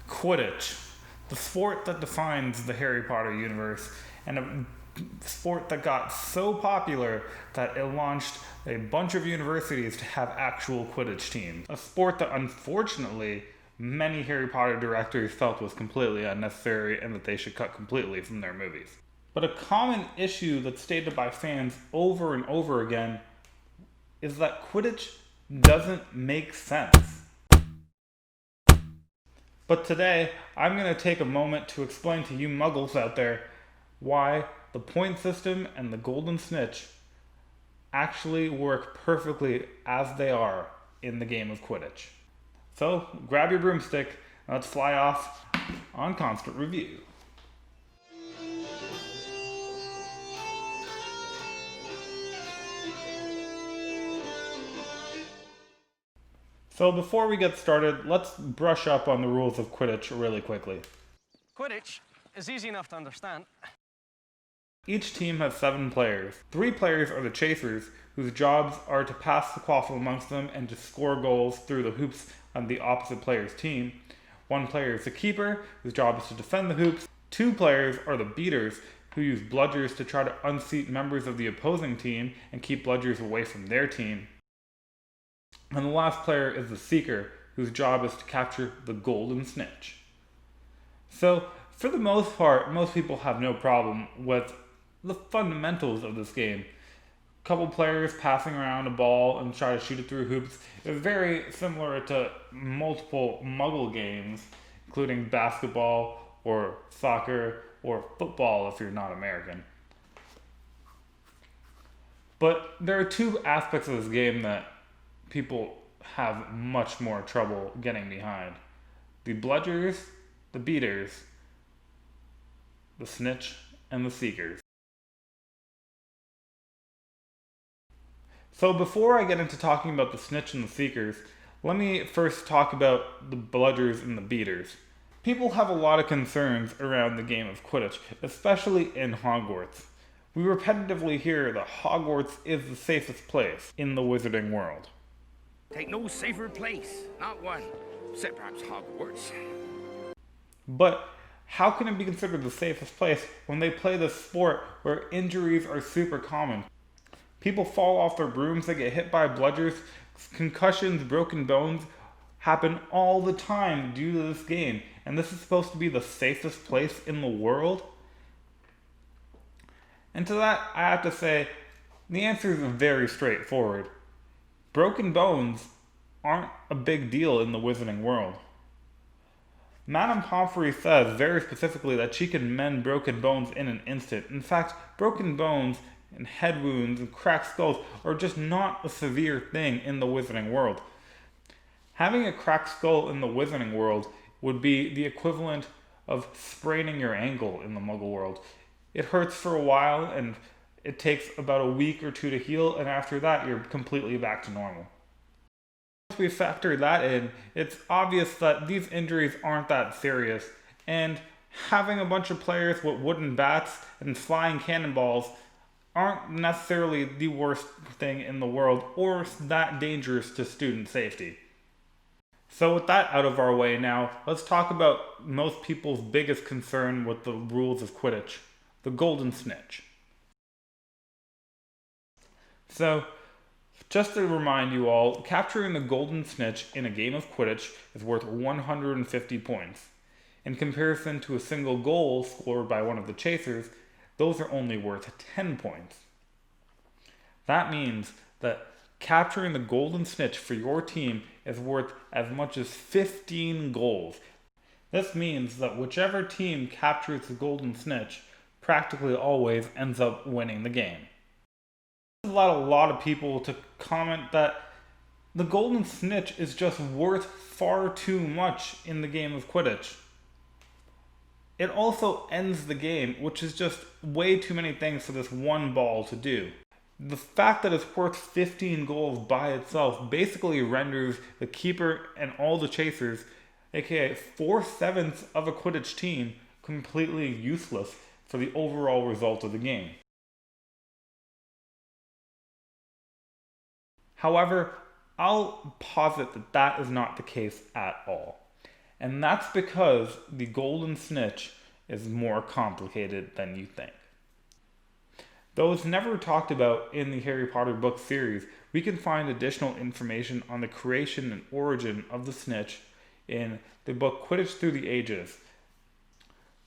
Quidditch, the sport that defines the Harry Potter universe, and a sport that got so popular that it launched a bunch of universities to have actual Quidditch teams. A sport that unfortunately many Harry Potter directors felt was completely unnecessary and that they should cut completely from their movies. But a common issue that's stated by fans over and over again is that Quidditch doesn't make sense. But today, I'm going to take a moment to explain to you muggles out there why the point system and the golden snitch actually work perfectly as they are in the game of Quidditch. So, grab your broomstick and let's fly off on Constant Review. So before we get started, let's brush up on the rules of Quidditch really quickly. Quidditch is easy enough to understand. Each team has 7 players. 3 players are the chasers, whose jobs are to pass the quaffle amongst them and to score goals through the hoops on the opposite player's team. 1 player is the keeper, whose job is to defend the hoops. 2 players are the beaters, who use bludgers to try to unseat members of the opposing team and keep bludgers away from their team. And the last player is the seeker, whose job is to capture the golden snitch. So, for the most part, most people have no problem with the fundamentals of this game. A couple players passing around a ball and try to shoot it through hoops is very similar to multiple muggle games, including basketball or soccer or football if you're not American. But there are 2 aspects of this game that people have much more trouble getting behind. The bludgers, the beaters, the snitch, and the seekers. So before I get into talking about the snitch and the seekers, let me first talk about the bludgers and the beaters. People have a lot of concerns around the game of Quidditch, especially in Hogwarts. We repetitively hear that Hogwarts is the safest place in the wizarding world. Take no safer place, not one, except perhaps Hogwarts. But how can it be considered the safest place when they play this sport where injuries are super common? People fall off their brooms, they get hit by bludgers, concussions, broken bones happen all the time due to this game. And this is supposed to be the safest place in the world? And to that, I have to say, the answer is very straightforward. Broken bones aren't a big deal in the wizarding world. Madame Pomfrey says very specifically that she can mend broken bones in an instant. In fact, broken bones and head wounds and cracked skulls are just not a severe thing in the wizarding world. Having a cracked skull in the wizarding world would be the equivalent of spraining your ankle in the muggle world. It hurts for a while and it takes about a week or 2 to heal, and after that you're completely back to normal. Once we factor that in, it's obvious that these injuries aren't that serious, and having a bunch of players with wooden bats and flying cannonballs aren't necessarily the worst thing in the world or that dangerous to student safety. So with that out of our way now, let's talk about most people's biggest concern with the rules of Quidditch, the golden snitch. So, just to remind you all, capturing the golden snitch in a game of Quidditch is worth 150 points. In comparison to a single goal scored by one of the chasers, those are only worth 10 points. That means that capturing the golden snitch for your team is worth as much as 15 goals. This means that whichever team captures the golden snitch practically always ends up winning the game. This led a lot of people to comment that the golden snitch is just worth far too much in the game of Quidditch. It also ends the game, which is just way too many things for this one ball to do. The fact that it's worth 15 goals by itself basically renders the keeper and all the chasers, aka 4/7 of a Quidditch team, completely useless for the overall result of the game. However, I'll posit that that is not the case at all. And that's because the golden snitch is more complicated than you think. Though it's never talked about in the Harry Potter book series, we can find additional information on the creation and origin of the snitch in the book Quidditch Through the Ages.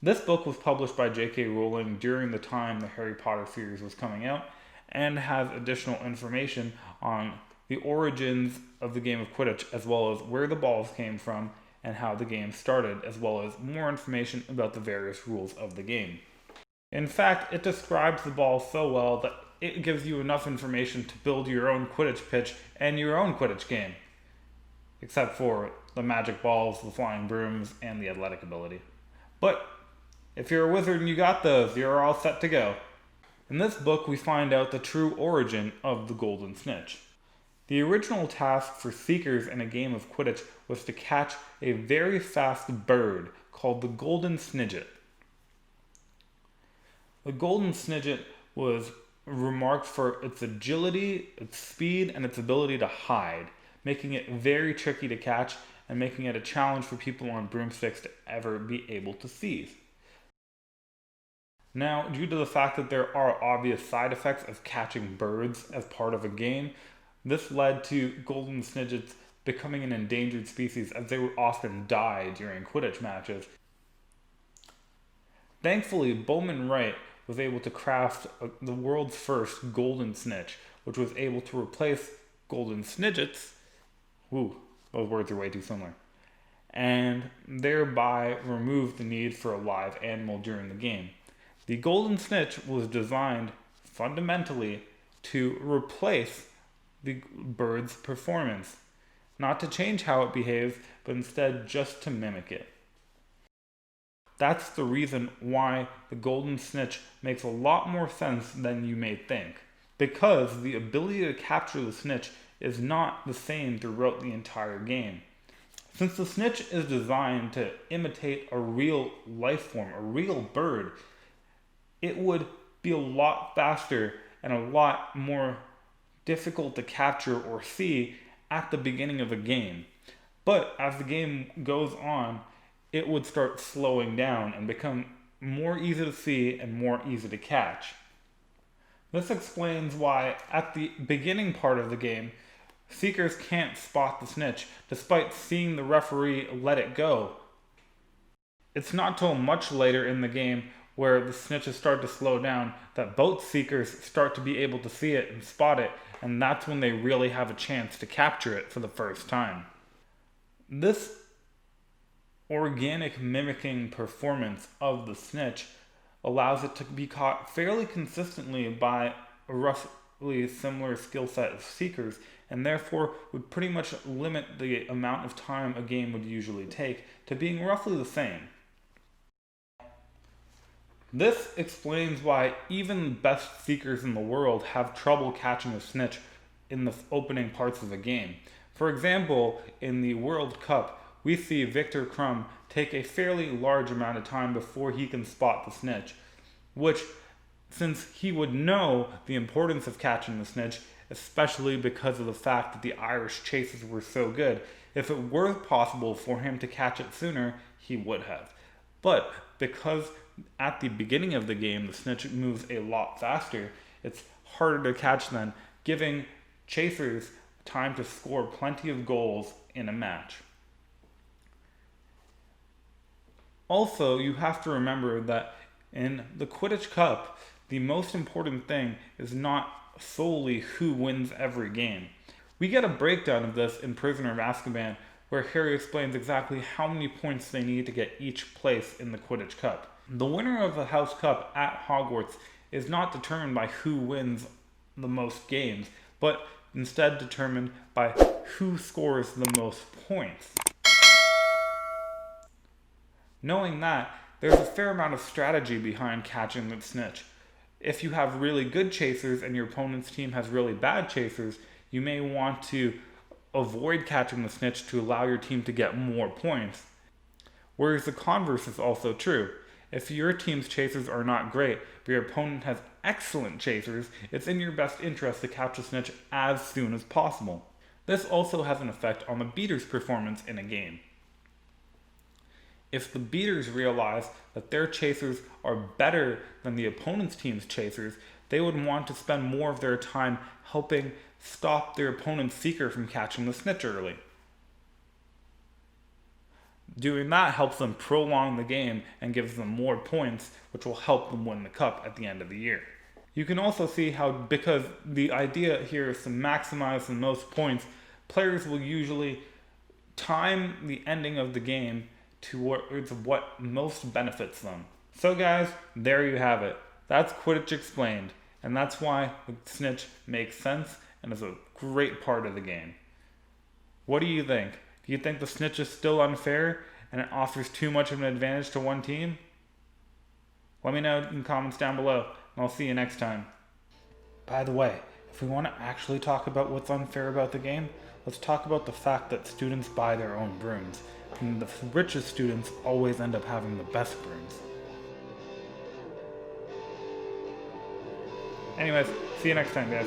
This book was published by J.K. Rowling during the time the Harry Potter series was coming out and has additional information on the origins of the game of Quidditch, as well as where the balls came from and how the game started, as well as more information about the various rules of the game. In fact, it describes the ball so well that it gives you enough information to build your own Quidditch pitch and your own Quidditch game, except for the magic balls, the flying brooms, and the athletic ability. But if you're a wizard and you got those, you're all set to go. In this book, we find out the true origin of the Golden Snitch. The original task for seekers in a game of Quidditch was to catch a very fast bird called the Golden Snidget. The Golden Snidget was remarked for its agility, its speed, and its ability to hide, making it very tricky to catch and making it a challenge for people on broomsticks to ever be able to seize. Now, due to the fact that there are obvious side effects of catching birds as part of a game, this led to golden snidgets becoming an endangered species, as they would often die during Quidditch matches. Thankfully, Bowman Wright was able to craft the world's first golden snitch, which was able to replace golden snidgets, those words are way too similar, and thereby remove the need for a live animal during the game. The golden snitch was designed fundamentally to replace the bird's performance, not to change how it behaves, but instead just to mimic it. That's the reason why the golden snitch makes a lot more sense than you may think, because the ability to capture the snitch is not the same throughout the entire game. Since the snitch is designed to imitate a real life form, a real bird, it would be a lot faster and a lot more difficult to capture or see at the beginning of a game. But as the game goes on, it would start slowing down and become more easy to see and more easy to catch. This explains why at the beginning part of the game, seekers can't spot the snitch despite seeing the referee let it go. It's not till much later in the game where the snitches start to slow down that both seekers start to be able to see it and spot it, and that's when they really have a chance to capture it for the first time. This organic mimicking performance of the snitch allows it to be caught fairly consistently by a roughly similar skill set of seekers, and therefore would pretty much limit the amount of time a game would usually take to being roughly the same. This explains why even the best seekers in the world have trouble catching a snitch in the opening parts of the game. For example, in the World Cup, we see Victor Crumb take a fairly large amount of time before he can spot the snitch, which, since he would know the importance of catching the snitch, especially because of the fact that the Irish chases were so good, if it were possible for him to catch it sooner, he would have. But because at the beginning of the game the snitch moves a lot faster, it's harder to catch then, giving chasers time to score plenty of goals in a match. Also, you have to remember that in the Quidditch Cup, the most important thing is not solely who wins every game. We get a breakdown of this in Prisoner of Azkaban, where Harry explains exactly how many points they need to get each place in the Quidditch Cup. The winner of the House Cup at Hogwarts is not determined by who wins the most games, but instead determined by who scores the most points. Knowing that, there's a fair amount of strategy behind catching the snitch. If you have really good chasers and your opponent's team has really bad chasers, you may want to avoid catching the snitch to allow your team to get more points. Whereas the converse is also true. If your team's chasers are not great, but your opponent has excellent chasers, it's in your best interest to catch the snitch as soon as possible. This also has an effect on the beater's performance in a game. If the beaters realize that their chasers are better than the opponent's team's chasers, they would want to spend more of their time helping stop their opponent's seeker from catching the snitch early. Doing that helps them prolong the game and gives them more points, which will help them win the cup at the end of the year. You can also see how, because the idea here is to maximize the most points, players will usually time the ending of the game towards what most benefits them. So guys, there you have it. That's Quidditch explained, and that's why the snitch makes sense and is a great part of the game. What do you think? Do you think the snitch is still unfair and it offers too much of an advantage to one team? Let me know in the comments down below, and I'll see you next time. By the way, if we want to actually talk about what's unfair about the game, let's talk about the fact that students buy their own brooms, and the richest students always end up having the best brooms. Anyways, see you next time, guys.